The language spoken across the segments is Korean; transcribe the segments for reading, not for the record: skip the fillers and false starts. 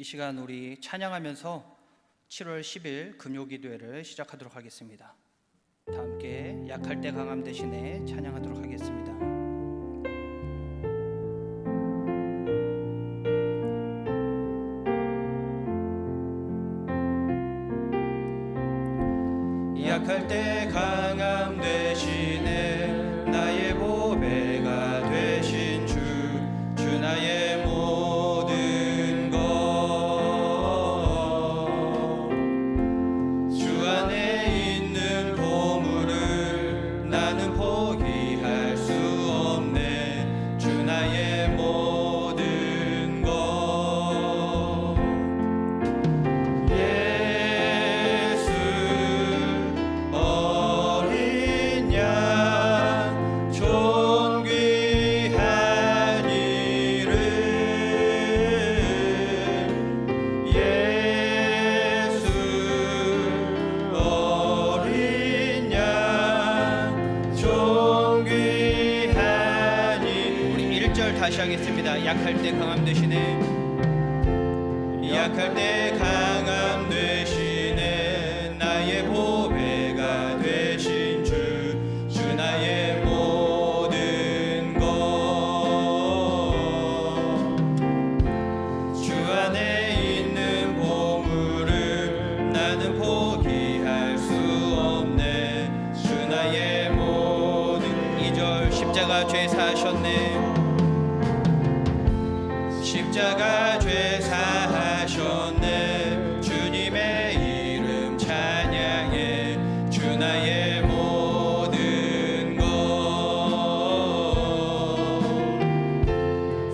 이 시간 우리 찬양하면서 7월 10일 금요기도회를 시작하도록 하겠습니다. 다 함께 약할 때 강함 대신에 찬양하도록 하겠습니다. 약할 때 강함 대신에 나의 보배가 되신 주 나의 모든 것, 주 안에 있는 보물을 나는 포기할 수 없네. 주 나의 모든 것, 예수 어린 양 존귀한 이름, 예수 어린 양 존귀한 이름. 우리 1절 다시 하겠습니다. 약할 때 강함 대신에, 약할 때 강함 대신에 나의 보배가 되신 주 나의 모든 것, 주 안에 있는 보물을 나는 포기할 수 없네. 주 나의 모든. 2절 십자가 죄 사하셨네. 십자가 죄 사하셨네. 주님의 이름 찬양해. 주 나의 모든 것,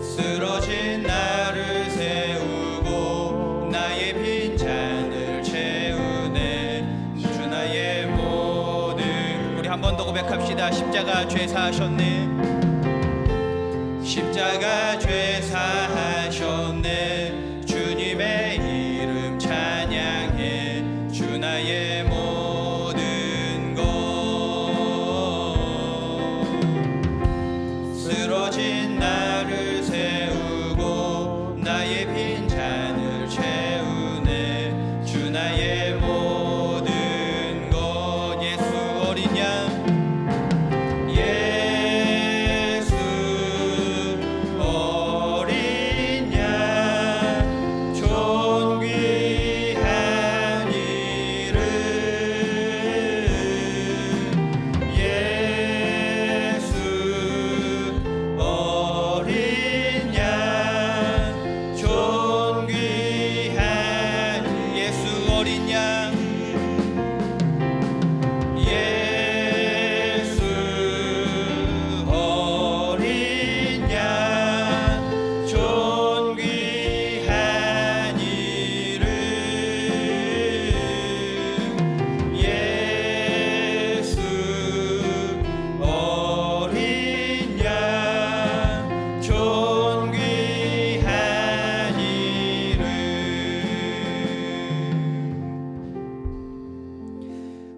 쓰러진 나를 세우고 나의 빈잔을 채우네. 주 나의 모든. 우리 한 번 더 고백합시다. 십자가 죄 사하셨네. 십자가 죄 사하셨네. 주님의 이름 찬양해. 주 나의 모든 것, 쓰러진 나를 세우고 나의 빈잔을 채우네. 주 나의 모든 것, 예수 어린 양, 어린 양 존귀한 이름, 예수 어린 양 존귀한, 예수 어린 양, 예수 어린 양 존귀한 이름, 예수 어린 양 존귀한 이름.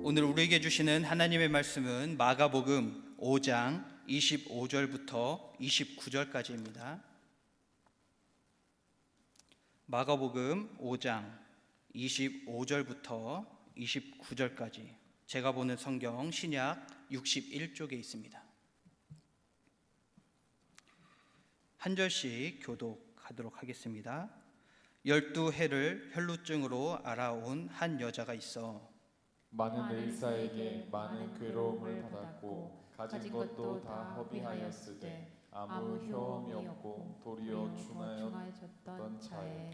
오늘 우리에게 주시는 하나님의 말씀은 마가복음 5장 25절부터 29절까지입니다. 마가복음 5장 25절부터 29절까지, 제가 보는 성경 신약 61쪽에 있습니다. 한 절씩 교독하도록 하겠습니다. 12해를 혈루증으로 알아온 한 여자가 있어 많은 의사에게 많은 괴로움을 받았고 가진 것도 다 허비하였으되 아무 효험이 없고 도리어 중하였던 자에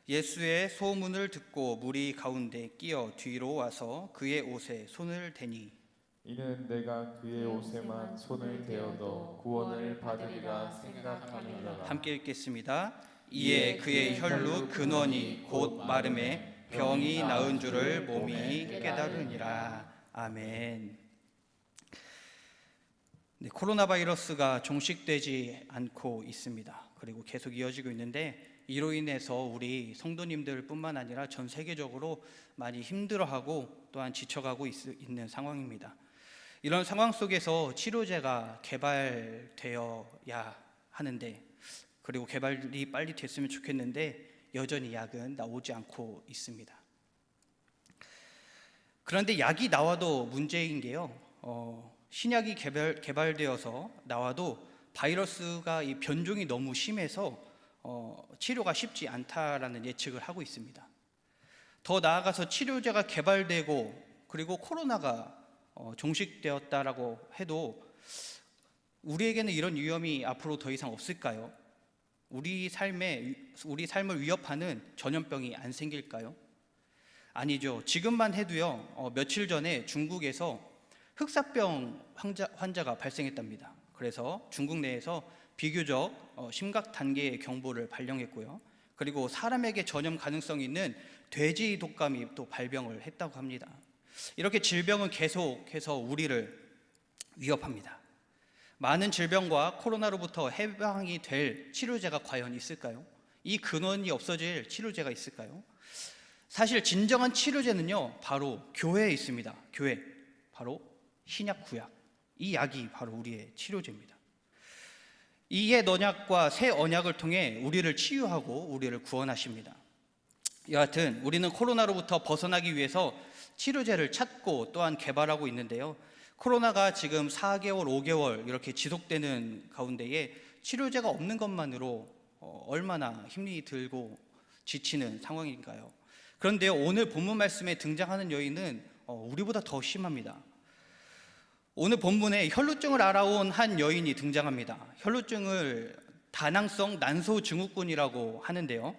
예수의 소문을 듣고 무리 가운데 끼어 뒤로 와서 그의 옷에 손을 대니 이는 내가 그의 옷에만 손을 대어도 구원을 받으리라 생각함이더라. 함께 읽겠습니다. 이에 그의 혈루 근원이 곧 마름에 병이 나은 줄을 몸이 깨달으니라. 아멘. 네, 코로나 바이러스가 종식되지 않고 있습니다. 그리고 계속 이어지고 있는데, 이로 인해서 우리 성도님들 뿐만 아니라 전 세계적으로 많이 힘들어하고 또한 지쳐가고 있는 상황입니다. 이런 상황 속에서 치료제가 개발되어야 하는데, 그리고 개발이 빨리 됐으면 좋겠는데 여전히 약은 나오지 않고 있습니다. 그런데 약이 나와도 문제인 게요, 신약이 개발되어서 나와도 바이러스가 이 변종이 너무 심해서 치료가 쉽지 않다라는 예측을 하고 있습니다. 더 나아가서 치료제가 개발되고 그리고 코로나가 종식되었다라고 해도 우리에게는 이런 위험이 앞으로 더 이상 없을까요? 우리 삶을 위협하는 전염병이 안 생길까요? 아니죠. 지금만 해도요, 며칠 전에 중국에서 흑사병 환자가 발생했답니다. 그래서 중국 내에서 비교적 심각 단계의 경보를 발령했고요. 그리고 사람에게 전염 가능성이 있는 돼지 독감이 또 발병을 했다고 합니다. 이렇게 질병은 계속해서 우리를 위협합니다. 많은 질병과 코로나로부터 해방이 될 치료제가 과연 있을까요? 이 근원이 없어질 치료제가 있을까요? 사실 진정한 치료제는요, 바로 교회에 있습니다. 교회, 바로 신약 구약, 이 약이 바로 우리의 치료제입니다. 이 옛 언약과 새 언약을 통해 우리를 치유하고 우리를 구원하십니다. 여하튼 우리는 코로나로부터 벗어나기 위해서 치료제를 찾고 또한 개발하고 있는데요, 코로나가 지금 4개월, 5개월 이렇게 지속되는 가운데에 치료제가 없는 것만으로 얼마나 힘이 들고 지치는 상황인가요? 그런데요, 오늘 본문 말씀에 등장하는 여인은 우리보다 더 심합니다. 오늘 본문에 혈루증을 앓아온 한 여인이 등장합니다. 혈루증을 다낭성 난소 증후군이라고 하는데요,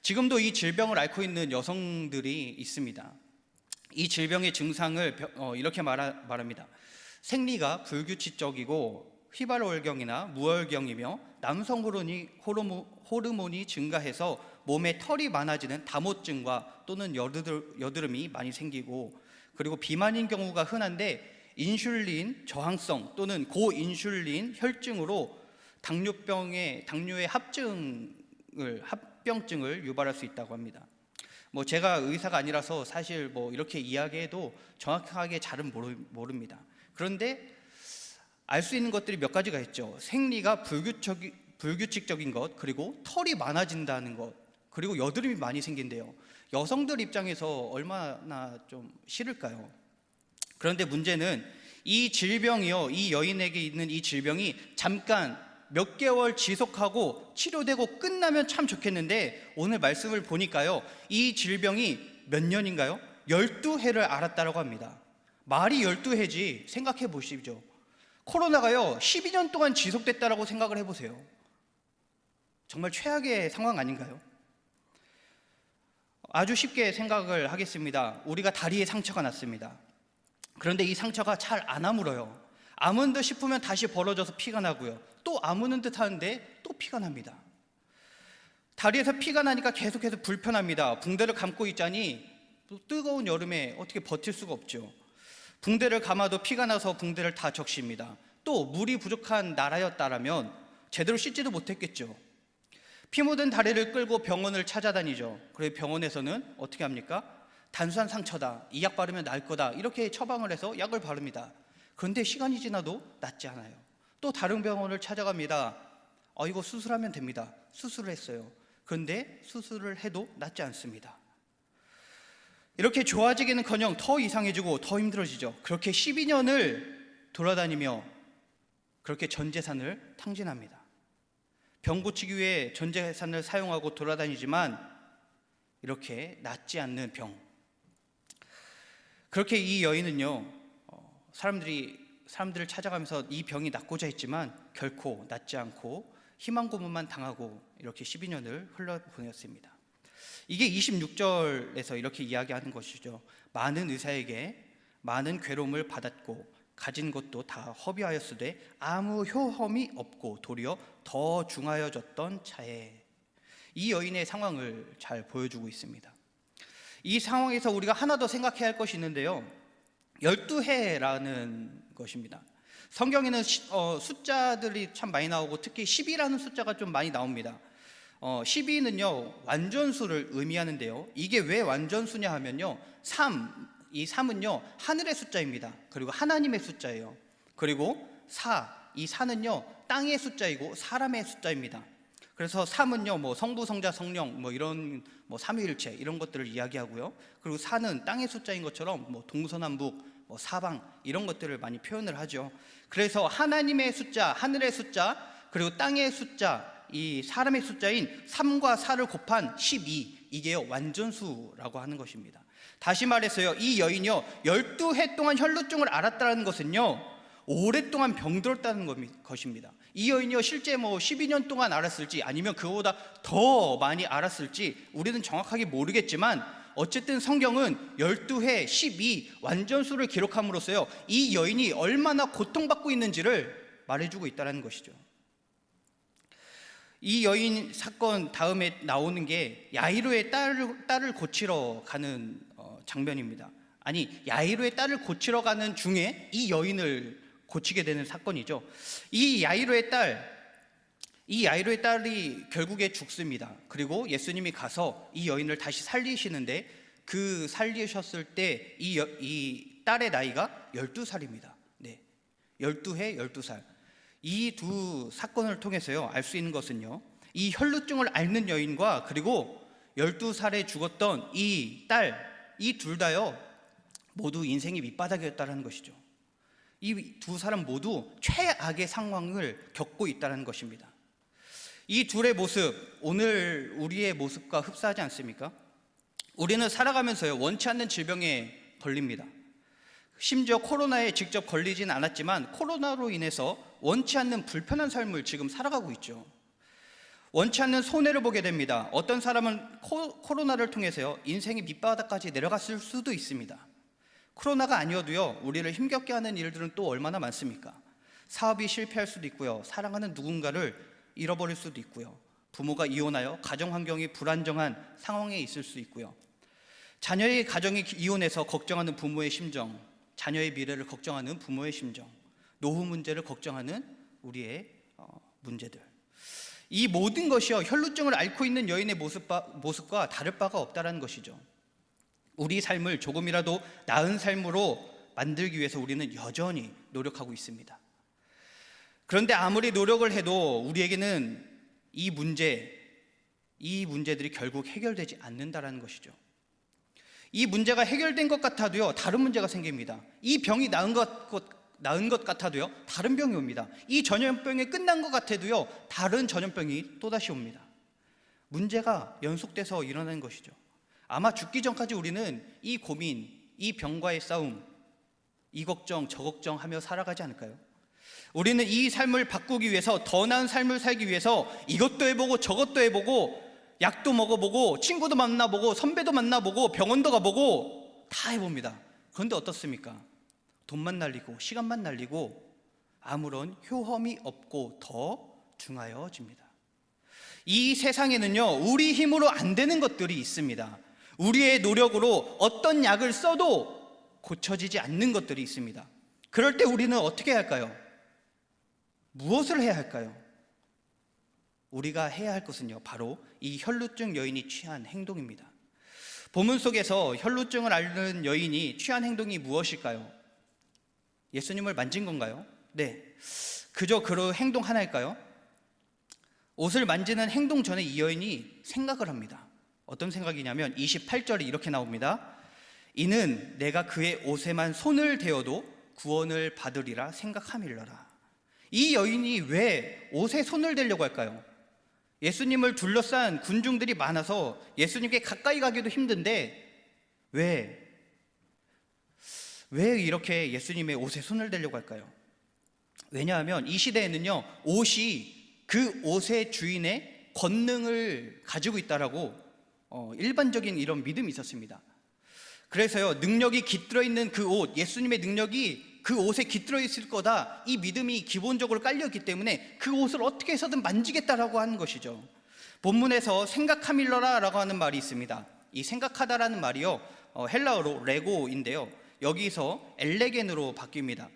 지금도 이 질병을 앓고 있는 여성들이 있습니다. 이 질병의 증상을 이렇게 말합니다. 생리가 불규칙적이고 휘발월경이나 무월경이며 남성 호르몬이 증가해서 몸에 털이 많아지는 다모증과 또는 여드름이 많이 생기고, 그리고 비만인 경우가 흔한데 인슐린 저항성 또는 고인슐린 혈증으로 당뇨의 합병증을 유발할 수 있다고 합니다. 제가 의사가 아니라서 사실 이렇게 이야기해도 정확하게 잘은 모릅니다. 그런데 알 수 있는 것들이 몇 가지가 있죠. 생리가 불규칙적인 것, 그리고 털이 많아진다는 것, 그리고 여드름이 많이 생긴대요. 여성들 입장에서 얼마나 좀 싫을까요? 그런데 문제는 이 질병이요, 이 여인에게 있는 이 질병이 잠깐 몇 개월 지속하고 치료되고 끝나면 참 좋겠는데, 오늘 말씀을 보니까요, 이 질병이 몇 년인가요? 12해를 앓았다고 합니다. 말이 12해지 생각해 보시죠. 코로나가요 12년 동안 지속됐다라고 생각을 해보세요. 정말 최악의 상황 아닌가요? 아주 쉽게 생각을 하겠습니다. 우리가 다리에 상처가 났습니다. 그런데 이 상처가 잘 안 아물어요. 아문 듯 싶으면 다시 벌어져서 피가 나고요, 또 아무는 듯 하는데 또 피가 납니다. 다리에서 피가 나니까 계속해서 불편합니다. 붕대를 감고 있자니 또 뜨거운 여름에 어떻게 버틸 수가 없죠. 붕대를 감아도 피가 나서 붕대를 다 적십니다. 또 물이 부족한 나라였다라면 제대로 씻지도 못했겠죠. 피 묻은 다리를 끌고 병원을 찾아다니죠. 그래서 병원에서는 어떻게 합니까? 단순한 상처다, 이 약 바르면 나을 거다, 이렇게 처방을 해서 약을 바릅니다. 그런데 시간이 지나도 낫지 않아요. 또 다른 병원을 찾아갑니다. 이거 수술하면 됩니다. 수술을 했어요. 그런데 수술을 해도 낫지 않습니다. 이렇게 좋아지기는커녕 더 이상해지고 더 힘들어지죠. 그렇게 12년을 돌아다니며 그렇게 전 재산을 탕진합니다. 병 고치기 위해 전 재산을 사용하고 돌아다니지만 이렇게 낫지 않는 병. 그렇게 이 여인은요, 사람들을 찾아가면서 이 병이 낫고자 했지만 결코 낫지 않고 희망 고문만 당하고 이렇게 12년을 흘러보냈습니다. 이게 26절에서 이렇게 이야기하는 것이죠. 많은 의사에게 많은 괴로움을 받았고 가진 것도 다 허비하였으되 아무 효험이 없고 도리어 더 중하여졌던 차에. 이 여인의 상황을 잘 보여주고 있습니다. 이 상황에서 우리가 하나 더 생각해야 할 것이 있는데요, 12해라는 것입니다. 성경에는 숫자들이 참 많이 나오고 특히 12라는 숫자가 좀 많이 나옵니다. 12는요 완전수를 의미하는데요, 이게 왜 완전수냐 하면요, 이 3은요 하늘의 숫자입니다. 그리고 하나님의 숫자예요. 그리고 이 4는요 땅의 숫자이고 사람의 숫자입니다. 그래서 삼은요, 뭐 성부, 성자, 성령, 뭐 이런 뭐 삼위일체 이런 것들을 이야기하고요. 그리고 사는 땅의 숫자인 것처럼 뭐 동서남북, 뭐 사방 이런 것들을 많이 표현을 하죠. 그래서 하나님의 숫자, 하늘의 숫자, 그리고 땅의 숫자, 이 사람의 숫자인 3과 4를 곱한 12, 이게요 완전수라고 하는 것입니다. 다시 말해서요, 이 여인이요 12해 동안 혈루증을 앓았다는 것은요 오랫동안 병들었다는 것입니다. 이 여인이요 실제 뭐 12년 동안 앓았을지 아니면 그보다 더 많이 앓았을지 우리는 정확하게 모르겠지만, 어쨌든 성경은 12회 12 완전수를 기록함으로써요 이 여인이 얼마나 고통받고 있는지를 말해주고 있다는 것이죠. 이 여인 사건 다음에 나오는 게 야이로의 딸을 고치러 가는 장면입니다. 아니, 야이로의 딸을 고치러 가는 중에 이 여인을 고치게 되는 사건이죠. 이 야이로의 딸이 결국에 죽습니다. 그리고 예수님이 가서 이 여인을 다시 살리시는데, 그 살리셨을 때 이 딸의 나이가 12살입니다. 네, 12해 12살. 이 두 사건을 통해서요 알 수 있는 것은요, 이 혈루증을 앓는 여인과 그리고 12살에 죽었던 이 딸, 이 둘 다요 모두 인생이 밑바닥이었다는 것이죠. 이 두 사람 모두 최악의 상황을 겪고 있다는 것입니다. 이 둘의 모습, 오늘 우리의 모습과 흡사하지 않습니까? 우리는 살아가면서요 원치 않는 질병에 걸립니다. 심지어 코로나에 직접 걸리진 않았지만 코로나로 인해서 원치 않는 불편한 삶을 지금 살아가고 있죠. 원치 않는 손해를 보게 됩니다. 어떤 사람은 코로나를 통해서요 인생의 밑바닥까지 내려갔을 수도 있습니다. 코로나가 아니어도요 우리를 힘겹게 하는 일들은 또 얼마나 많습니까? 사업이 실패할 수도 있고요, 사랑하는 누군가를 잃어버릴 수도 있고요, 부모가 이혼하여 가정 환경이 불안정한 상황에 있을 수 있고요, 자녀의 가정이 이혼해서 걱정하는 부모의 심정, 자녀의 미래를 걱정하는 부모의 심정, 노후 문제를 걱정하는 우리의 문제들, 이 모든 것이요 혈루증을 앓고 있는 여인의 모습과 다를 바가 없다는 것이죠. 우리 삶을 조금이라도 나은 삶으로 만들기 위해서 우리는 여전히 노력하고 있습니다. 그런데 아무리 노력을 해도 우리에게는 이 문제들이 결국 해결되지 않는다는 것이죠. 이 문제가 해결된 것 같아도요 다른 문제가 생깁니다. 이 병이 나은 것 같아도요 다른 병이 옵니다. 이 전염병이 끝난 것 같아도요 다른 전염병이 또다시 옵니다. 문제가 연속돼서 일어나는 것이죠. 아마 죽기 전까지 우리는 이 고민, 이 병과의 싸움, 이 걱정 저 걱정하며 살아가지 않을까요? 우리는 이 삶을 바꾸기 위해서, 더 나은 삶을 살기 위해서 이것도 해보고 저것도 해보고, 약도 먹어보고, 친구도 만나보고, 선배도 만나보고, 병원도 가보고 다 해봅니다. 그런데 어떻습니까? 돈만 날리고 시간만 날리고 아무런 효험이 없고 더 중하여집니다. 이 세상에는요 우리 힘으로 안 되는 것들이 있습니다. 우리의 노력으로 어떤 약을 써도 고쳐지지 않는 것들이 있습니다. 그럴 때 우리는 어떻게 해야 할까요? 무엇을 해야 할까요? 우리가 해야 할 것은요 바로 이 혈루증 여인이 취한 행동입니다. 본문 속에서 혈루증을 앓는 여인이 취한 행동이 무엇일까요? 예수님을 만진 건가요? 네, 그저 그 행동 하나일까요? 옷을 만지는 행동 전에 이 여인이 생각을 합니다. 어떤 생각이냐면 28절에 이렇게 나옵니다. 이는 내가 그의 옷에만 손을 대어도 구원을 받으리라 생각함일러라. 이 여인이 왜 옷에 손을 대려고 할까요? 예수님을 둘러싼 군중들이 많아서 예수님께 가까이 가기도 힘든데 왜 이렇게 예수님의 옷에 손을 대려고 할까요? 왜냐하면 이 시대에는요 옷이 그 옷의 주인의 권능을 가지고 있다라고 일반적인 이런 믿음이 있었습니다. 그래서요 능력이 깃들어 있는 그 옷, 예수님의 능력이 그 옷에 깃들어 있을 거다, 이 믿음이 기본적으로 깔려있기 때문에 그 옷을 어떻게 해서든 만지겠다라고 하는 것이죠. 본문에서 생각하밀러라라고 하는 말이 있습니다. 이 생각하다라는 말이요 헬라어로 레고인데요 여기서 엘레겐으로 바뀝니다.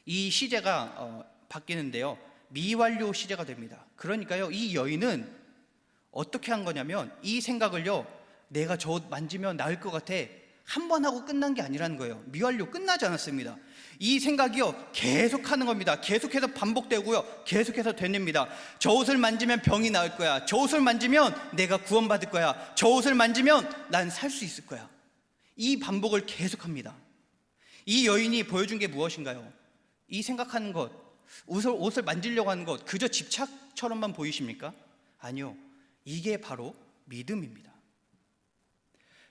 이 시제가 바뀌는데요 미완료 시제가 됩니다. 그러니까요 이 여인은 어떻게 한 거냐면 이 생각을요 내가 저 옷 만지면 나을 것 같아, 한 번 하고 끝난 게 아니라는 거예요. 미완료 끝나지 않았습니다. 이 생각이요 계속하는 겁니다. 계속해서 반복되고요, 계속해서 되뇌입니다. 저 옷을 만지면 병이 나을 거야. 저 옷을 만지면 내가 구원받을 거야. 저 옷을 만지면 난 살 수 있을 거야. 이 반복을 계속합니다. 이 여인이 보여준 게 무엇인가요? 이 생각하는 것, 옷을 만지려고 하는 것, 그저 집착처럼만 보이십니까? 아니요, 이게 바로 믿음입니다.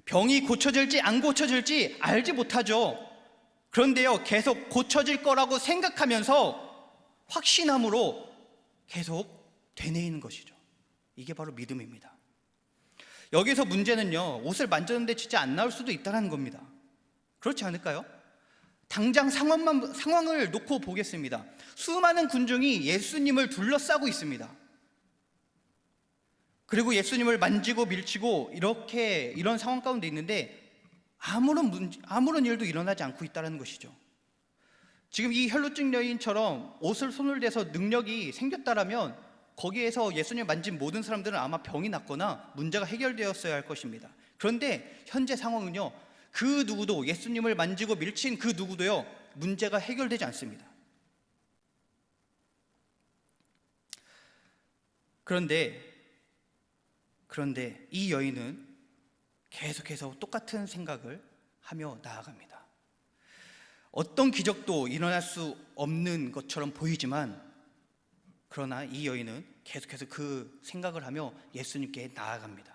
병이 고쳐질지 안 고쳐질지 알지 못하죠. 그런데요, 계속 고쳐질 거라고 생각하면서 확신함으로 계속 되뇌이는 것이죠. 이게 바로 믿음입니다. 여기서 문제는요, 옷을 만졌는데 진짜 안 나올 수도 있다는 겁니다. 그렇지 않을까요? 당장 상황을 놓고 보겠습니다. 수많은 군중이 예수님을 둘러싸고 있습니다. 그리고 예수님을 만지고 밀치고 이런 상황 가운데 있는데 아무런 일도 일어나지 않고 있다는 것이죠. 지금 이 혈루증 여인처럼 옷을 손을 대서 능력이 생겼다라면 거기에서 예수님 만진 모든 사람들은 아마 병이 났거나 문제가 해결되었어야 할 것입니다. 그런데 현재 상황은요, 그 누구도, 예수님을 만지고 밀친 그 누구도요, 문제가 해결되지 않습니다. 그런데 이 여인은 계속해서 똑같은 생각을 하며 나아갑니다. 어떤 기적도 일어날 수 없는 것처럼 보이지만, 그러나 이 여인은 계속해서 그 생각을 하며 예수님께 나아갑니다.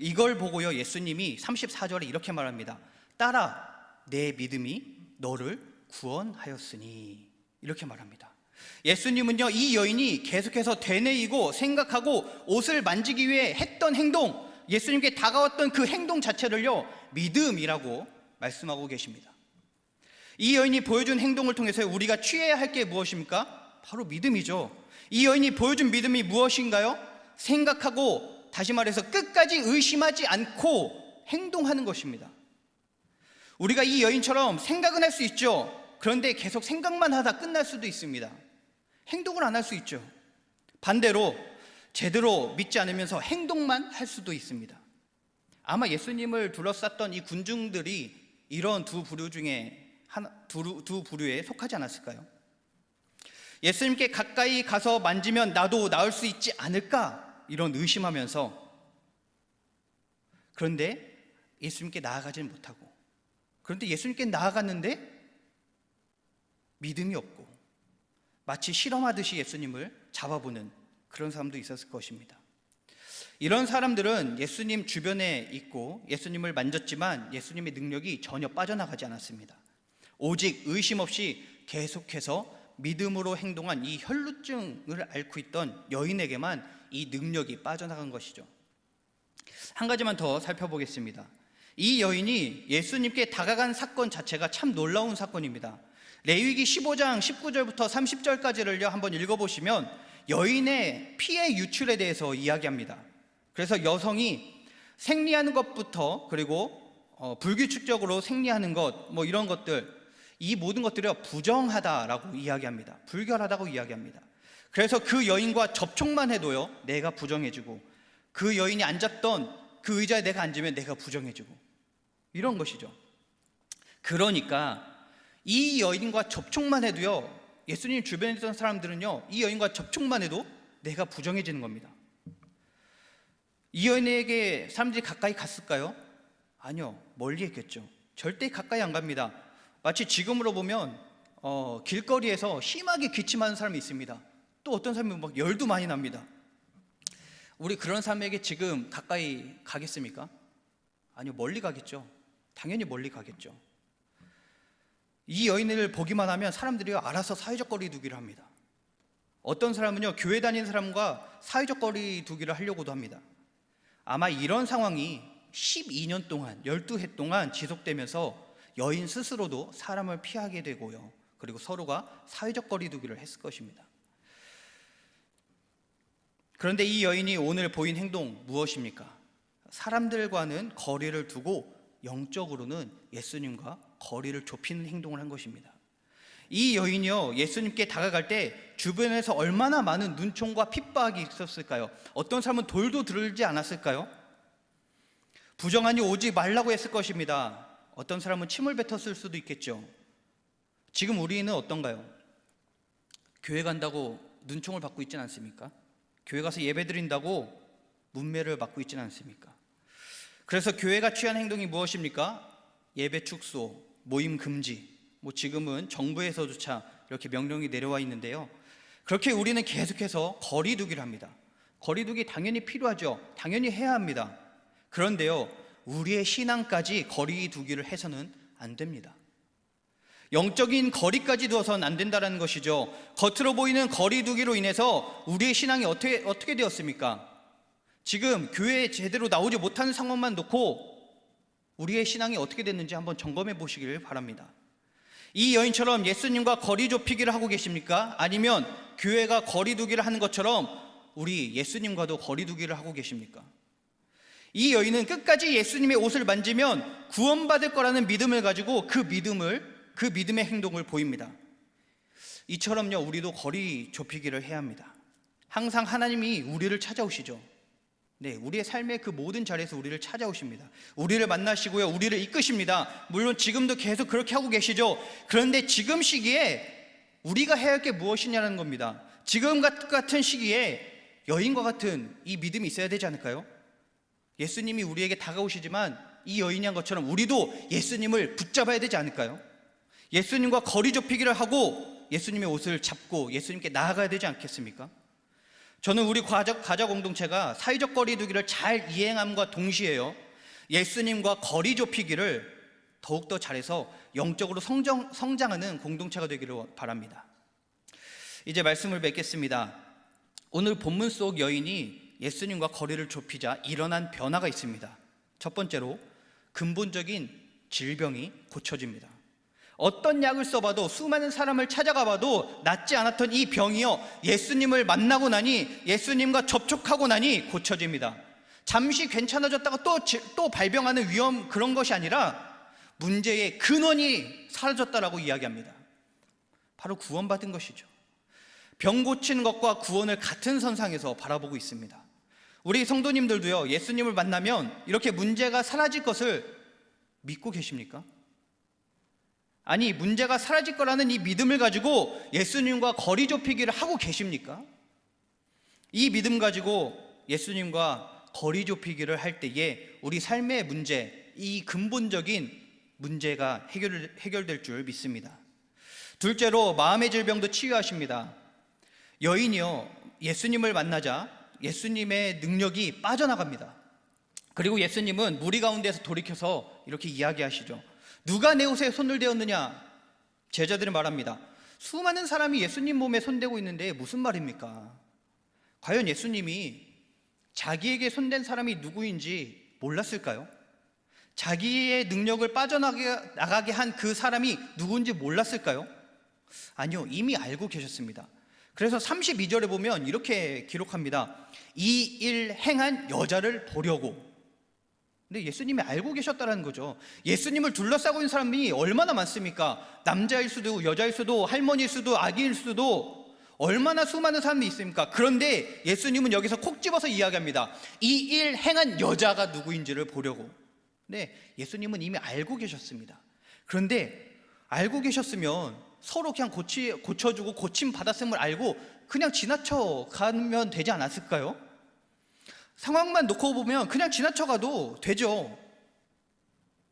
이걸 보고요, 예수님이 34절에 이렇게 말합니다. 딸아, 내 믿음이 너를 구원하였으니. 이렇게 말합니다. 예수님은요, 이 여인이 계속해서 되뇌이고 생각하고 옷을 만지기 위해 했던 행동, 예수님께 다가왔던 그 행동 자체를요, 믿음이라고 말씀하고 계십니다. 이 여인이 보여준 행동을 통해서 우리가 취해야 할 게 무엇입니까? 바로 믿음이죠. 이 여인이 보여준 믿음이 무엇인가요? 생각하고, 다시 말해서 끝까지 의심하지 않고 행동하는 것입니다. 우리가 이 여인처럼 생각은 할 수 있죠. 그런데 계속 생각만 하다 끝날 수도 있습니다. 행동을 안 할 수 있죠. 반대로 제대로 믿지 않으면서 행동만 할 수도 있습니다. 아마 예수님을 둘러쌌던 이 군중들이 이런 두 부류에 속하지 않았을까요? 예수님께 가까이 가서 만지면 나도 나을 수 있지 않을까, 이런 의심하면서, 그런데 예수님께 나아가지는 못하고, 그런데 예수님께 나아갔는데 믿음이 없고 마치 실험하듯이 예수님을 잡아보는 그런 사람도 있었을 것입니다. 이런 사람들은 예수님 주변에 있고 예수님을 만졌지만 예수님의 능력이 전혀 빠져나가지 않았습니다. 오직 의심 없이 계속해서 믿음으로 행동한 이 혈루증을 앓고 있던 여인에게만 이 능력이 빠져나간 것이죠. 한 가지만 더 살펴보겠습니다. 이 여인이 예수님께 다가간 사건 자체가 참 놀라운 사건입니다. 레위기 15장 19절부터 30절까지를요 한번 읽어보시면 여인의 피의 유출에 대해서 이야기합니다. 그래서 여성이 생리하는 것부터, 그리고 불규칙적으로 생리하는 것, 이런 것들, 이 모든 것들이 부정하다라고 이야기합니다. 불결하다고 이야기합니다. 그래서 그 여인과 접촉만 해도요 내가 부정해지고, 그 여인이 앉았던 그 의자에 내가 앉으면 내가 부정해지고, 이런 것이죠. 그러니까 이 여인과 접촉만 해도요, 예수님 주변에 있던 사람들은요 이 여인과 접촉만 해도 내가 부정해지는 겁니다. 이 여인에게 사람들이 가까이 갔을까요? 아니요, 멀리 했겠죠. 절대 가까이 안 갑니다. 마치 지금으로 보면 길거리에서 심하게 기침하는 사람이 있습니다. 또 어떤 사람은 막 열도 많이 납니다. 우리 그런 사람에게 지금 가까이 가겠습니까? 아니요, 멀리 가겠죠. 당연히 멀리 가겠죠. 이 여인을 보기만 하면 사람들이 알아서 사회적 거리 두기를 합니다. 어떤 사람은요 교회 다니는 사람과 사회적 거리 두기를 하려고도 합니다. 아마 이런 상황이 12년 동안, 12해 동안 지속되면서 여인 스스로도 사람을 피하게 되고요, 그리고 서로가 사회적 거리 두기를 했을 것입니다. 그런데 이 여인이 오늘 보인 행동 무엇입니까? 사람들과는 거리를 두고 영적으로는 예수님과 거리를 좁히는 행동을 한 것입니다. 이 여인이요 예수님께 다가갈 때 주변에서 얼마나 많은 눈총과 핍박이 있었을까요? 어떤 사람은 돌도 들지 않았을까요? 부정하니 오지 말라고 했을 것입니다. 어떤 사람은 침을 뱉었을 수도 있겠죠. 지금 우리는 어떤가요? 교회 간다고 눈총을 받고 있지는 않습니까? 교회 가서 예배 드린다고 문매를 맞고 있지는 않습니까? 그래서 교회가 취한 행동이 무엇입니까? 예배 축소, 모임 금지, 지금은 정부에서조차 이렇게 명령이 내려와 있는데요. 그렇게 우리는 계속해서 거리 두기를 합니다. 거리 두기 당연히 필요하죠. 당연히 해야 합니다. 그런데요, 우리의 신앙까지 거리 두기를 해서는 안 됩니다. 영적인 거리까지 두어서는 안 된다는 것이죠. 겉으로 보이는 거리 두기로 인해서 우리의 신앙이 어떻게 되었습니까? 지금 교회에 제대로 나오지 못하는 상황만 놓고 우리의 신앙이 어떻게 됐는지 한번 점검해 보시길 바랍니다. 이 여인처럼 예수님과 거리 좁히기를 하고 계십니까? 아니면 교회가 거리 두기를 하는 것처럼 우리 예수님과도 거리 두기를 하고 계십니까? 이 여인은 끝까지 예수님의 옷을 만지면 구원받을 거라는 믿음을 가지고 그 믿음의 행동을 보입니다. 이처럼요, 우리도 거리 좁히기를 해야 합니다. 항상 하나님이 우리를 찾아오시죠. 네, 우리의 삶의 그 모든 자리에서 우리를 찾아오십니다. 우리를 만나시고요, 우리를 이끄십니다. 물론 지금도 계속 그렇게 하고 계시죠. 그런데 지금 시기에 우리가 해야 할 게 무엇이냐는 겁니다. 지금 같은 시기에 여인과 같은 이 믿음이 있어야 되지 않을까요? 예수님이 우리에게 다가오시지만 이 여인이 한 것처럼 우리도 예수님을 붙잡아야 되지 않을까요? 예수님과 거리 좁히기를 하고 예수님의 옷을 잡고 예수님께 나아가야 되지 않겠습니까? 저는 우리 가족 공동체가 사회적 거리 두기를 잘 이행함과 동시에요, 예수님과 거리 좁히기를 더욱더 잘해서 영적으로 성장하는 공동체가 되기를 바랍니다. 이제 말씀을 맺겠습니다. 오늘 본문 속 여인이 예수님과 거리를 좁히자 일어난 변화가 있습니다. 첫 번째로 근본적인 질병이 고쳐집니다. 어떤 약을 써봐도, 수많은 사람을 찾아가봐도 낫지 않았던 이 병이요, 예수님을 만나고 나니, 예수님과 접촉하고 나니 고쳐집니다. 잠시 괜찮아졌다가 또 발병하는 위험, 그런 것이 아니라 문제의 근원이 사라졌다라고 이야기합니다. 바로 구원받은 것이죠. 병 고치는 것과 구원을 같은 선상에서 바라보고 있습니다. 우리 성도님들도요, 예수님을 만나면 이렇게 문제가 사라질 것을 믿고 계십니까? 아니, 문제가 사라질 거라는 이 믿음을 가지고 예수님과 거리 좁히기를 하고 계십니까? 이 믿음 가지고 예수님과 거리 좁히기를 할 때에 우리 삶의 문제, 이 근본적인 문제가 해결될 줄 믿습니다. 둘째로 마음의 질병도 치유하십니다. 여인이요, 예수님을 만나자 예수님의 능력이 빠져나갑니다. 그리고 예수님은 무리 가운데서 돌이켜서 이렇게 이야기하시죠. 누가 내 옷에 손을 대었느냐? 제자들이 말합니다. 수많은 사람이 예수님 몸에 손대고 있는데 무슨 말입니까? 과연 예수님이 자기에게 손댄 사람이 누구인지 몰랐을까요? 자기의 능력을 빠져나가게 한 그 사람이 누구인지 몰랐을까요? 아니요, 이미 알고 계셨습니다. 그래서 32절에 보면 이렇게 기록합니다. 이 일 행한 여자를 보려고. 근데 예수님이 알고 계셨다는 거죠. 예수님을 둘러싸고 있는 사람이 얼마나 많습니까? 남자일 수도, 여자일 수도, 할머니일 수도, 아기일 수도, 얼마나 수많은 사람이 있습니까? 그런데 예수님은 여기서 콕 집어서 이야기합니다. 이 일 행한 여자가 누구인지를 보려고. 네, 예수님은 이미 알고 계셨습니다. 그런데 알고 계셨으면 서로 그냥 고쳐주고 고침 받았음을 알고 그냥 지나쳐 가면 되지 않았을까요? 상황만 놓고 보면 그냥 지나쳐가도 되죠.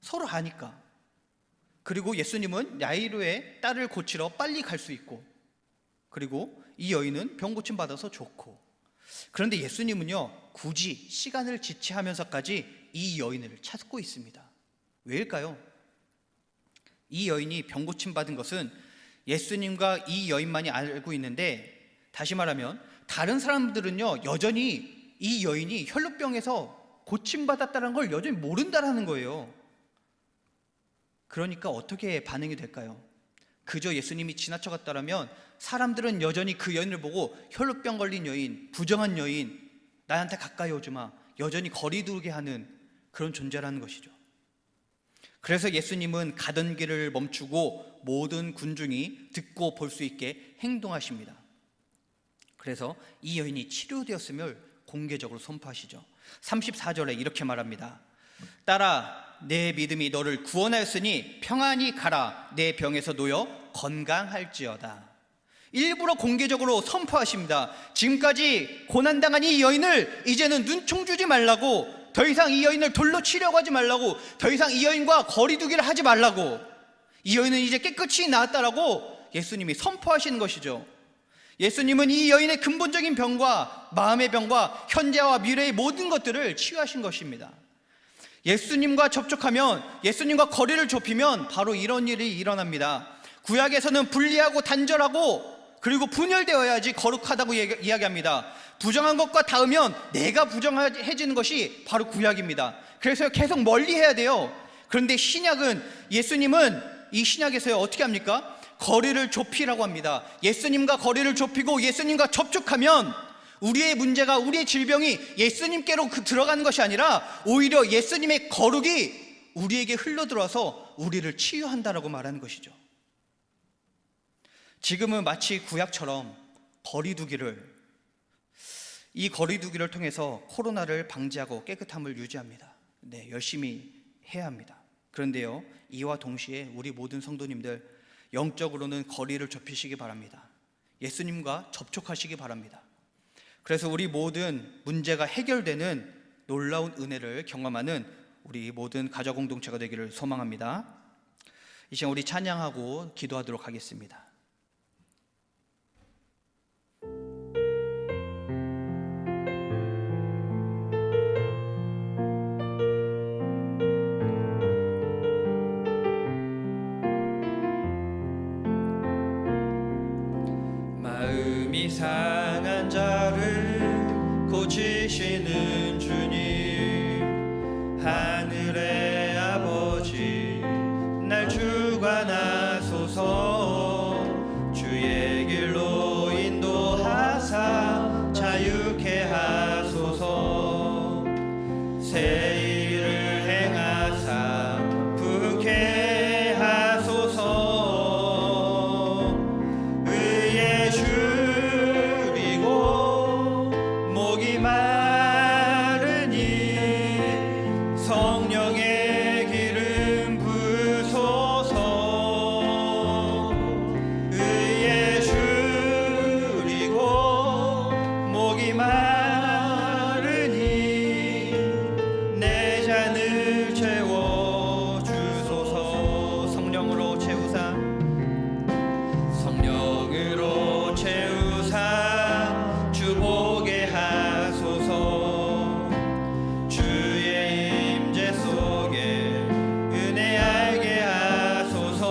서로 아니까. 그리고 예수님은 야이로의 딸을 고치러 빨리 갈 수 있고, 그리고 이 여인은 병 고침 받아서 좋고. 그런데 예수님은요, 굳이 시간을 지체하면서까지 이 여인을 찾고 있습니다. 왜일까요? 이 여인이 병 고침 받은 것은 예수님과 이 여인만이 알고 있는데, 다시 말하면 다른 사람들은요, 여전히 이 여인이 혈루병에서 고침받았다는 걸 여전히 모른다라는 거예요. 그러니까 어떻게 반응이 될까요? 그저 예수님이 지나쳐갔다라면 사람들은 여전히 그 여인을 보고 혈루병 걸린 여인, 부정한 여인, 나한테 가까이 오지 마, 여전히 거리 두게 하는 그런 존재라는 것이죠. 그래서 예수님은 가던 길을 멈추고 모든 군중이 듣고 볼 수 있게 행동하십니다. 그래서 이 여인이 치료되었음을 공개적으로 선포하시죠. 34절에 이렇게 말합니다. 딸아, 내 믿음이 너를 구원하였으니 평안히 가라. 내 병에서 놓여 건강할지어다. 일부러 공개적으로 선포하십니다. 지금까지 고난당한 이 여인을 이제는 눈총 주지 말라고, 더 이상 이 여인을 돌로 치려고 하지 말라고, 더 이상 이 여인과 거리두기를 하지 말라고, 이 여인은 이제 깨끗이 나았다라고 예수님이 선포하시는 것이죠. 예수님은 이 여인의 근본적인 병과 마음의 병과 현재와 미래의 모든 것들을 치유하신 것입니다. 예수님과 접촉하면, 예수님과 거리를 좁히면 바로 이런 일이 일어납니다. 구약에서는 분리하고 단절하고 그리고 분열되어야지 거룩하다고 이야기합니다. 부정한 것과 닿으면 내가 부정해지는 것이 바로 구약입니다. 그래서 계속 멀리 해야 돼요. 그런데 신약은, 예수님은 이 신약에서 어떻게 합니까? 거리를 좁히라고 합니다. 예수님과 거리를 좁히고 예수님과 접촉하면 우리의 문제가, 우리의 질병이 예수님께로 들어가는 것이 아니라 오히려 예수님의 거룩이 우리에게 흘러들어와서 우리를 치유한다라고 말하는 것이죠. 지금은 마치 구약처럼 이 거리두기를 통해서 코로나를 방지하고 깨끗함을 유지합니다. 네, 열심히 해야 합니다. 그런데요, 이와 동시에 우리 모든 성도님들 영적으로는 거리를 좁히시기 바랍니다. 예수님과 접촉하시기 바랍니다. 그래서 우리 모든 문제가 해결되는 놀라운 은혜를 경험하는 우리 모든 가족 공동체가 되기를 소망합니다. 이 시간 우리 찬양하고 기도하도록 하겠습니다. 마음이 상한 자를 고치시는 주님, 하늘의 아버지 날 주관하소서. 주의 길로 인도하사 자유케 하소서. 새 일을 행하사 부게 하소서. 의에 줄이고 목이 마르니 성령의 기름 부소서. 의에 줄이고 목이 마르니 내 잔을 채워 주소서. 성령으로 채우사, 성령으로 채우사 주 보게 하소서. 주의 임재 속에 은혜 알게 하소서.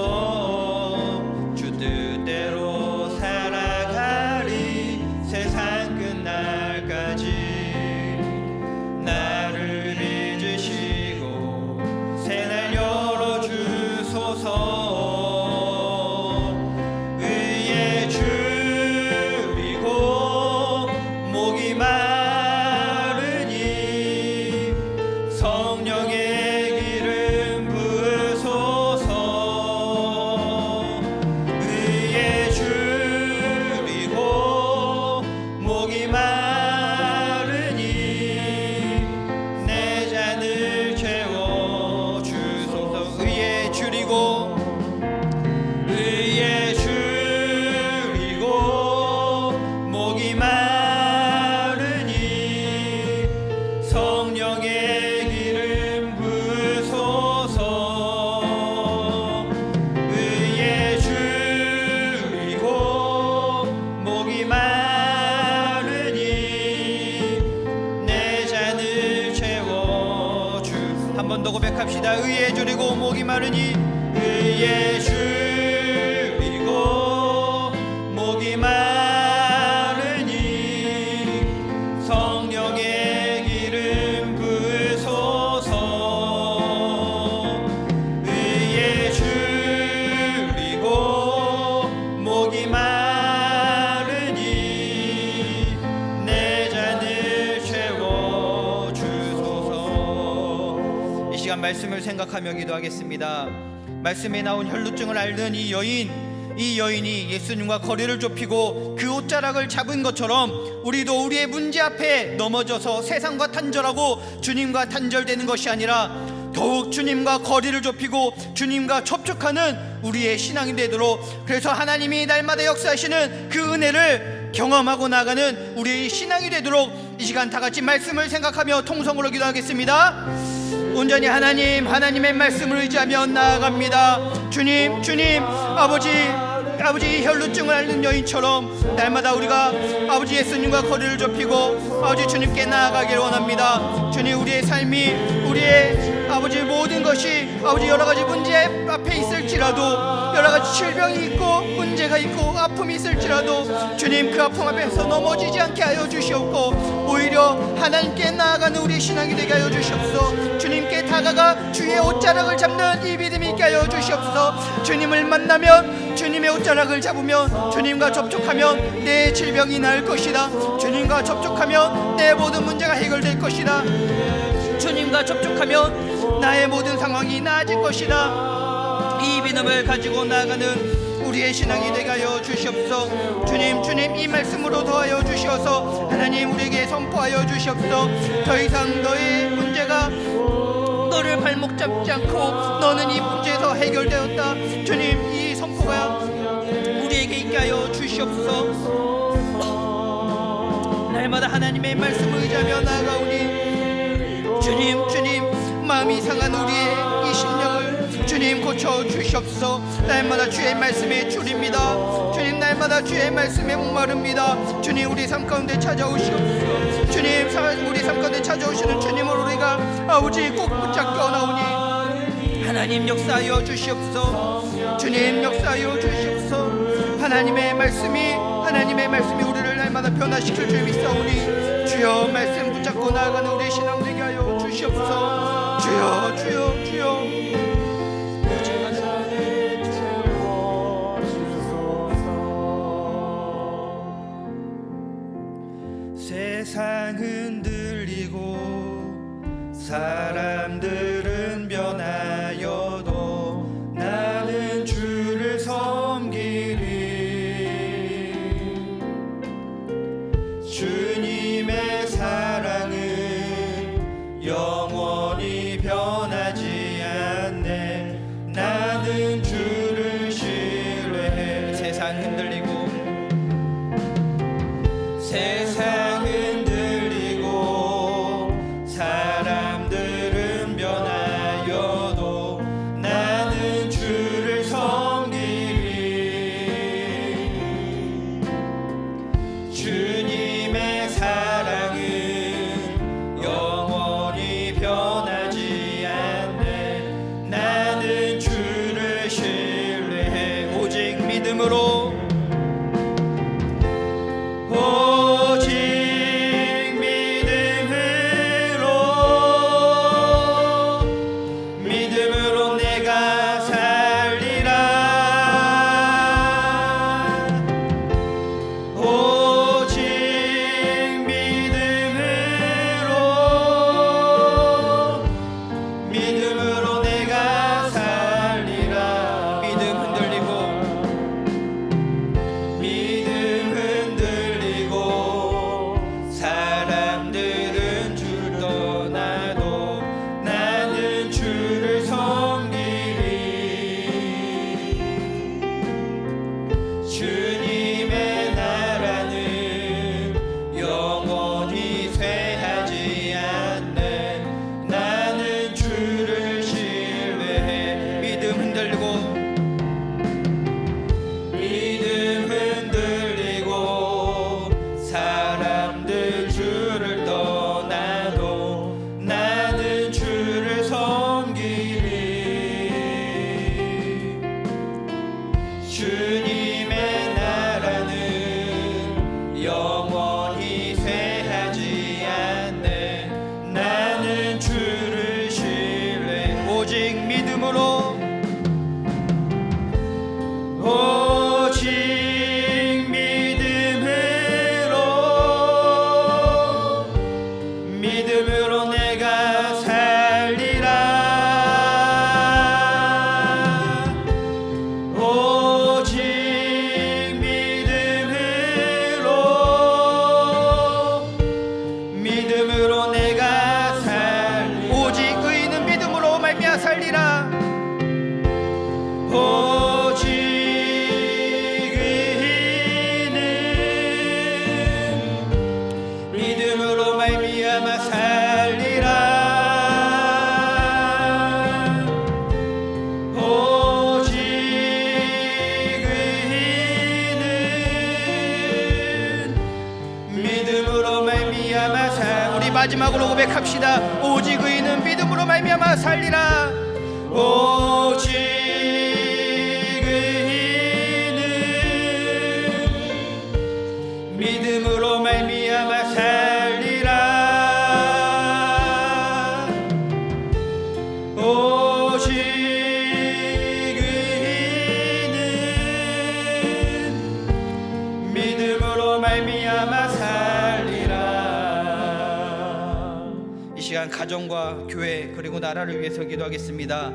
주 뜻대로 살아가리 세상 끝날까지. 나를 잊으시고 새날 열어주소서. 의에 줄이고 목이 마르니 성령의 기름 부으소서. 의에 줄이고 목이 마르니 내 잔을 채워 주소서. 의에 줄이고, 의에 줄이고 목이 마르니 성령의 기름 부으소서. 의에 줄이고 목이 마르니 내 잔을 채워 주. 한 번 더 고백합시다. 의에 줄이고 목이 마르니, 의에 줄이고 목이 마르니 성령의 기름 부으소서. 의에 줄이고 목이 마르니 내 잔을 채워 주소서. 이 시간 말씀을 생각하며 기도하겠습니다. 말씀에 나온 혈루증을 앓는 이 여인이 예수님과 거리를 좁히고 그 옷자락을 잡은 것처럼 우리도 우리의 문제 앞에 넘어져서 세상과 단절하고 주님과 단절되는 것이 아니라 더욱 주님과 거리를 좁히고 주님과 접촉하는 우리의 신앙이 되도록, 그래서 하나님이 날마다 역사하시는 그 은혜를 경험하고 나가는 우리의 신앙이 되도록 이 시간 다 같이 말씀을 생각하며 통성으로 기도하겠습니다. 온전히 하나님의 말씀을 의지하며 나아갑니다. 주님, 아버지 혈루증을 앓는 여인처럼 날마다 우리가 아버지 예수님과 거리를 좁히고 아버지 주님께 나아가기를 원합니다. 주님, 우리의 삶이, 우리의 아버지 모든 것이 아버지 여러 가지 문제 앞에 있을지라도, 여러 가지 질병이 있고 문제가 있고 아픔이 있을지라도 주님, 그 아픔 앞에서 넘어지지 않게 하여 주시옵고 오히려 하나님께 나아가는 우리의 신앙이 되게 하여 주시옵소서. 주님께 다가가 주의 옷자락을 잡는 이 믿음이 있게 하여 주시옵소서. 주님을 만나면, 주님의 옷자락을 잡으면, 주님과 접촉하면 내 질병이 나을 것이다. 주님과 접촉하면 내 모든 문제가 해결될 것이다. 주님과 접촉하면 나의 모든 상황이 나아질 것이다. 이 믿음을 가지고 나아가는 우리의 신앙이 되게 하여 주시옵소서. 주님, 이 말씀으로 더하여 주시어서 하나님 우리에게 선포하여 주시옵소서. 더 이상 너의 문제가 너를 발목 잡지 않고 너는 이 문제에서 해결되었다. 주님, 이 선포가 우리에게 있게 하여 주시옵소서. 날마다 하나님의 말씀을 의지하며 나아가오니 주님, 마음이 상한 우리의 이 심령을 주님 고쳐 주시옵소서. 날마다 주의 말씀에 줄입니다. 주님, 날마다 주의 말씀에 목마릅니다. 주님, 우리 삶 가운데 찾아오시옵소서. 주님, 우리 삶 가운데 찾아오시는 주님을 우리가 아버지 꼭 붙잡고 나오니 하나님 역사하여 주시옵소서. 주님, 역사하여 주시옵소서. 하나님의 말씀이 우리를 날마다 변화시킬 줄 믿사오니 주여, 말씀 붙잡고 나아가는 우리 신앙 되게 하여 주시옵소서. 주여. 세상 흔들리고 사람들은 변하여도 나는 주를 섬기리. 주님의 사랑은 영원히 변하지 않네. 나는 주를 신뢰해. 세상 흔들리고 사람들은 변하 마지막으로 고백합시다. 오직 의인은 믿음으로 말미암아 살리라. 오직 의인은 믿음으로 말미암아 살리라. 오직 의인은 믿음으로 말미암아 살리라. 이 시간 가정과 교회 그리고 나라를 위해서 기도하겠습니다.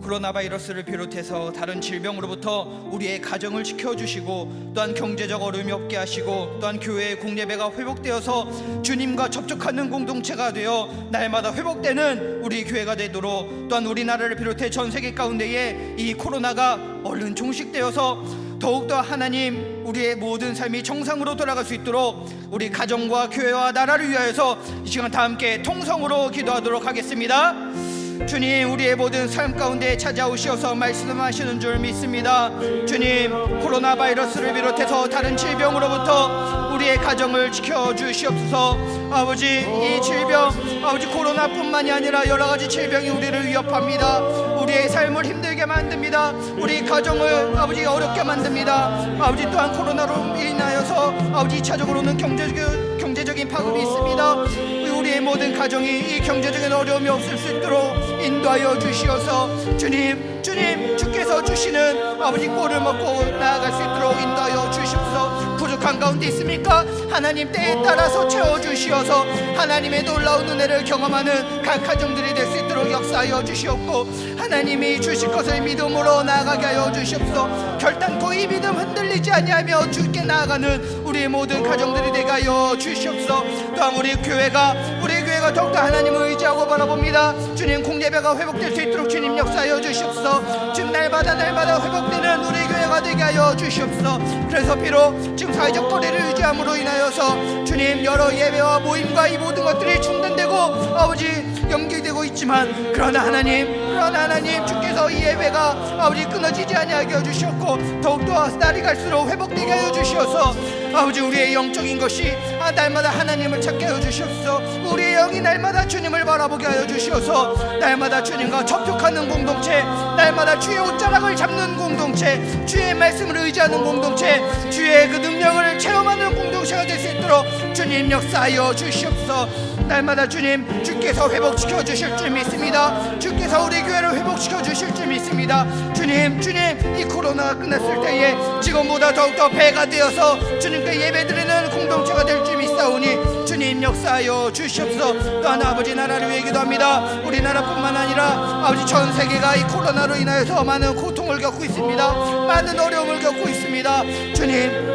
코로나 바이러스를 비롯해서 다른 질병으로부터 우리의 가정을 지켜주시고 또한 경제적 어려움이 없게 하시고 또한 교회의 공예배가 회복되어서 주님과 접촉하는 공동체가 되어 날마다 회복되는 우리 교회가 되도록, 또한 우리나라를 비롯해 전 세계 가운데에 이 코로나가 얼른 종식되어서 더욱더 하나님 우리의 모든 삶이 정상으로 돌아갈 수 있도록 우리 가정과 교회와 나라를 위하여서 이 시간 다 함께 통성으로 기도하도록 하겠습니다. 주님, 우리의 모든 삶 가운데 찾아오시어서 말씀하시는 줄 믿습니다. 주님, 코로나 바이러스를 비롯해서 다른 질병으로부터 우리의 가정을 지켜주시옵소서. 아버지, 이 질병, 아버지 코로나뿐만이 아니라 여러 가지 질병이 우리를 위협합니다. 우리의 삶을 힘들게 만듭니다. 우리 가정을 아버지 어렵게 만듭니다. 아버지, 또한 코로나로 인하여서 아버지 2차적으로는 경제적인 파급이 있습니다. 우리의 모든 가정이 이 경제적인 어려움이 없을 수 있도록 인도하여 주시어서 주님, 주께서 주시는 아버지 꼴을 먹고 나아갈 수 있도록 인도하여 주시옵소서. 부족한 가운데 있습니까? 하나님 때에 따라서 채워주시어서 하나님의 놀라운 은혜를 경험하는 각 가정들이 될 수 있도록 역사하여 주시옵고, 하나님이 주실 것을 믿음으로 나아가게 하여 주시옵소서. 결단코 이 믿음 흔들리지 아니하며 주께 나아가는 우리의 모든 가정들이 되게 하여 주시옵소서. 또한 우리 교회가 더욱더 하나님을 의지하고 바라봅니다. 주님, 공예배가 회복될 수 있도록 주님 역사하여 주시옵소서. 지금 날마다 회복되는 우리 교회가 되게 하여 주시옵소서. 그래서 비록 지금 사회적 거리를 유지함으로 인하여서 주님 여러 예배와 모임과 이 모든 것들이 중단되고 아버지 연기되고 있지만, 그러나 하나님 주께서 이 예배가 아버지 끊어지지 아니하게 해주셨고 더욱더 날이 갈수록 회복되게 하여 주시어서 아버지 우리의 영적인 것이 날마다 하나님을 찾게 하여 주시옵소서. 우리의 영이 날마다 주님을 바라보게 하여 주시어서 날마다 주님과 접촉하는 공동체, 날마다 주의 옷자락을 잡는 공동체, 주의 말씀을 의지하는 공동체, 주의 그 능력을 체험하는 공동체가 될 수 있도록 주님 역사하여 주시옵소서. 날마다 주님, 주께서 회복시켜 주실 줄 믿습니다. 주께서 우리 교회를 회복시켜 주실 줄 믿습니다. 주님, 이 코로나가 끝났을 때에 지금보다 더욱더 배가 되어서 주님께 예배드리는 공동체가 될 줄 믿사오니 주님 역사하여 주시옵소서. 또한 아버지 나라를 위해 기도합니다. 우리나라뿐만 아니라 아버지 전 세계가 이 코로나로 인하여서 많은 고통을 겪고 있습니다. 많은 어려움을 겪고 있습니다. 주님,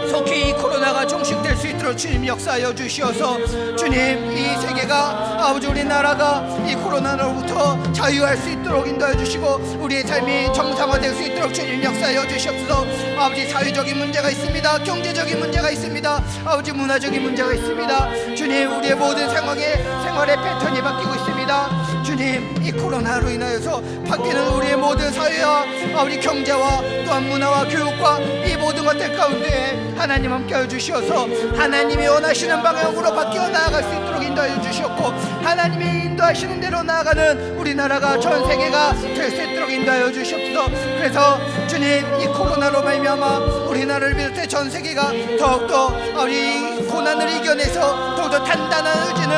속히 이 코로나가 종식될 수 있도록 주님 역사하여 주시어서 주님, 이 세계가 아버지 우리나라가 이 코로나로부터 자유할 수 있도록 인도해 주시고 우리의 삶이 정상화될 수 있도록 주님 역사하여 주시옵소서. 아버지 사회적인 문제가 있습니다. 경제적인 문제가 있습니다. 아버지 문화적인 문제가 있습니다. 주님, 우리의 모든 생활의 패턴이 바뀌고 있습니다. 주님, 이 코로나로 인하여서 바뀌는 우리의 모든 사회와 아버지 경제와 또한 문화와 교육과 이 모든 것들 가운데 하나님 함께하여 주시어서 하나님이 원하시는 방향으로 바뀌어 나아갈 수 있도록 인도하여 주시옵고, 하나님이 인도하시는 대로 나아가는 우리나라가 전 세계가 될 수 있도록 인도하여 주시옵소서. 그래서 주님, 이 코로나로 말미암아 우리나라를 비롯해 전 세계가 더욱더 우리 고난을 이겨내서 더욱더 단단한 의지는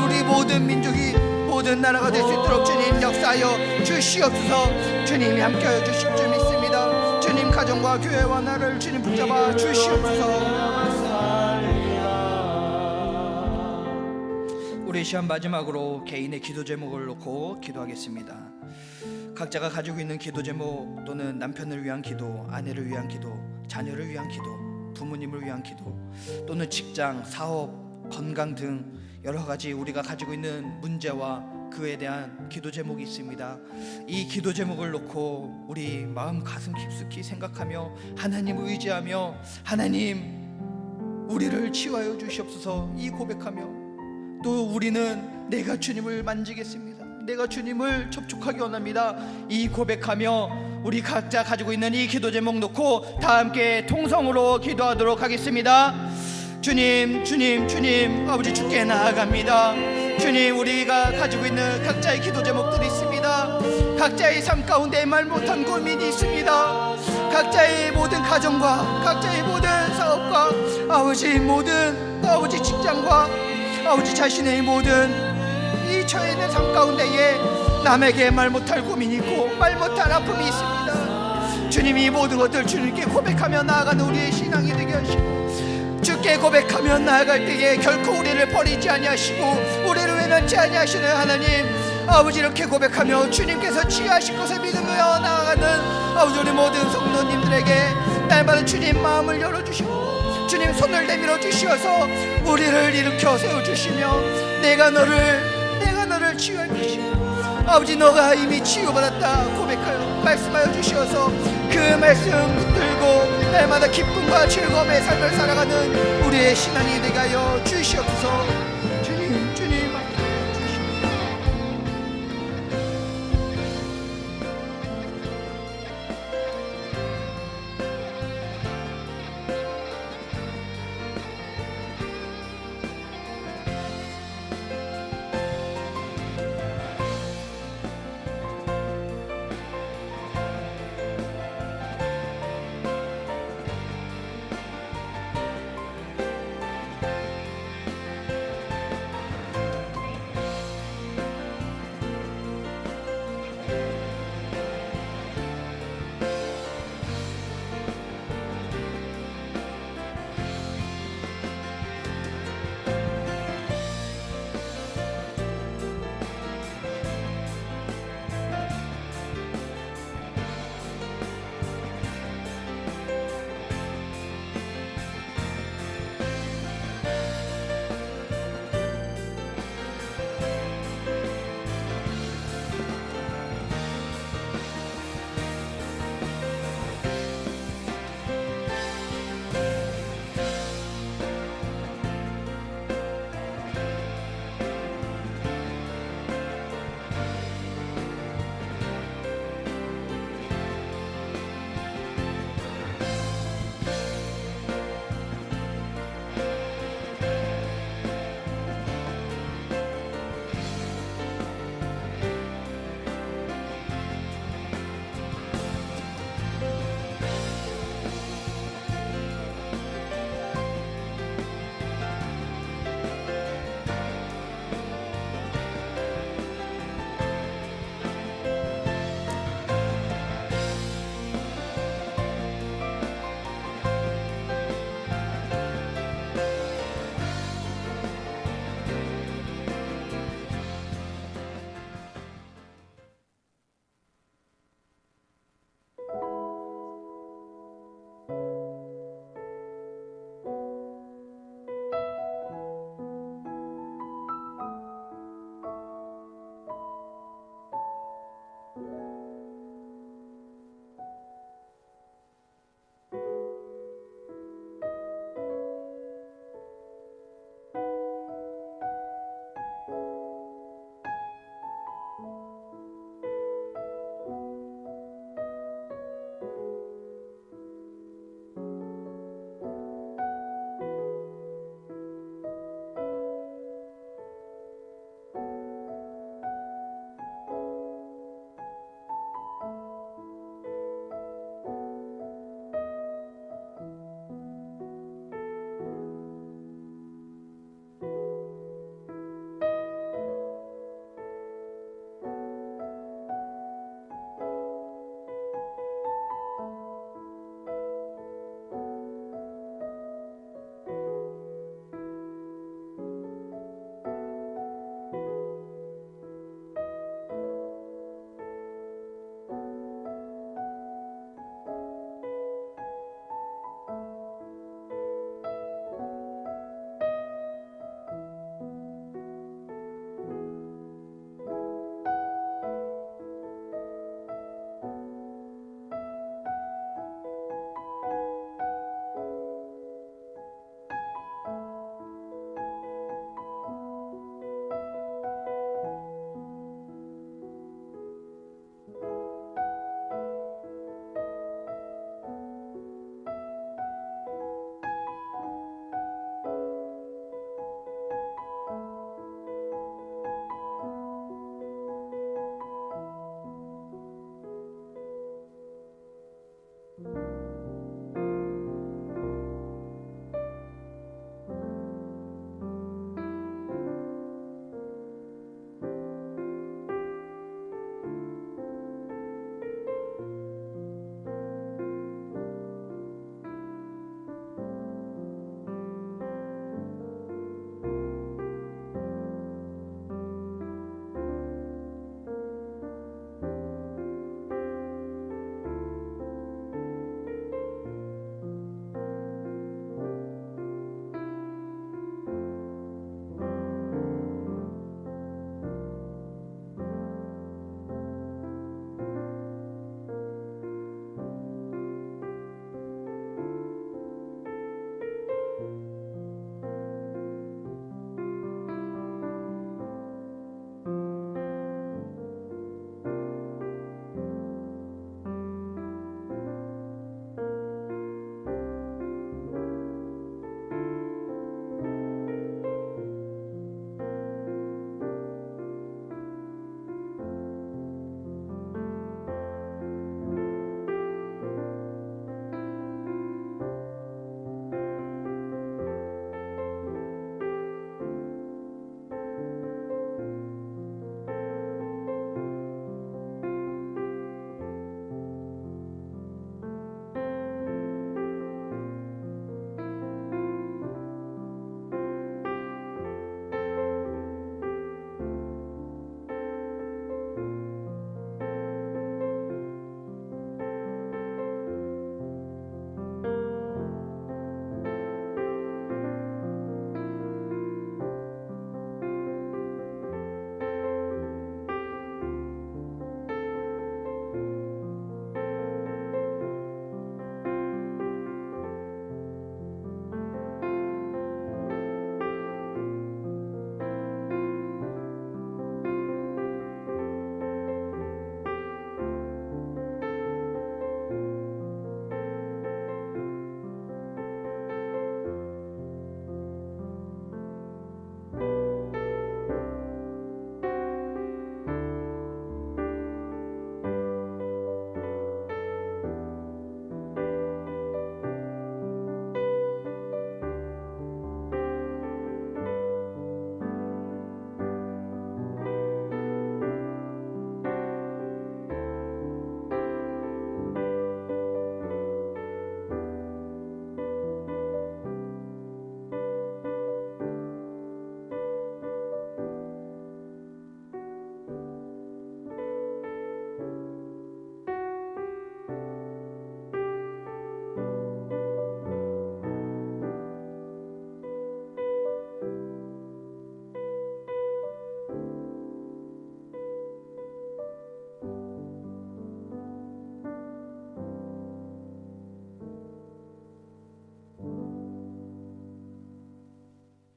우리 모든 민족이 모든 나라가 될 수 있도록 주님 역사하여 주시옵소서. 주님이 함께하여 주실 줄 믿습니다. 주님, 가정과 교회와 나를 주님 붙잡아 주시옵소서. 우리 시간 마지막으로 개인의 기도 제목을 놓고 기도하겠습니다. 각자가 가지고 있는 기도 제목, 또는 남편을 위한 기도, 아내를 위한 기도, 자녀를 위한 기도, 부모님을 위한 기도, 또는 직장, 사업, 건강 등 여러 가지 우리가 가지고 있는 문제와 그에 대한 기도 제목이 있습니다. 이 기도 제목을 놓고 우리 마음 가슴 깊숙이 생각하며 하나님을 의지하며 하나님 우리를 치유하여 주시옵소서 이 고백하며, 또 우리는 내가 주님을 만지겠습니다. 내가 주님을 접촉하기 원합니다. 이 고백하며 우리 각자 가지고 있는 이 기도 제목 놓고 다 함께 통성으로 기도하도록 하겠습니다. 주님, 주님, 주님, 아버지 주께 나아갑니다. 주님, 우리가 가지고 있는 각자의 기도 제목들이 있습니다. 각자의 삶 가운데 말 못한 고민이 있습니다. 각자의 모든 가정과 각자의 모든 사업과 아버지 모든 아버지 직장과 아버지 자신의 모든 이 처해 있는 삶 가운데에 남에게 말 못할 고민이 있고 말 못할 아픔이 있습니다. 주님이 이 모든 것들 주님께 고백하며 나아가는 우리의 신앙이 되게 하시고, 주께 고백하며 나아갈 때에 결코 우리를 버리지 아니하시고 우리를 외면치 아니하시는 하나님, 아버지 이렇게 고백하며 주님께서 치유하실 것을 믿으며 나아가는 아버지 우리 모든 성도님들에게 날마다 주님 마음을 열어주시고 주님 손을 내밀어 주시어서 우리를 일으켜 세워주시며 내가 너를 치유할 것이요 아버지 너가 이미 치유받았다 고백하여 말씀하여 주시어서 그 말씀 붙들고 날마다 기쁨과 즐거움의 삶을 살아가는 우리의 신앙이 되게 하여 주시옵소서.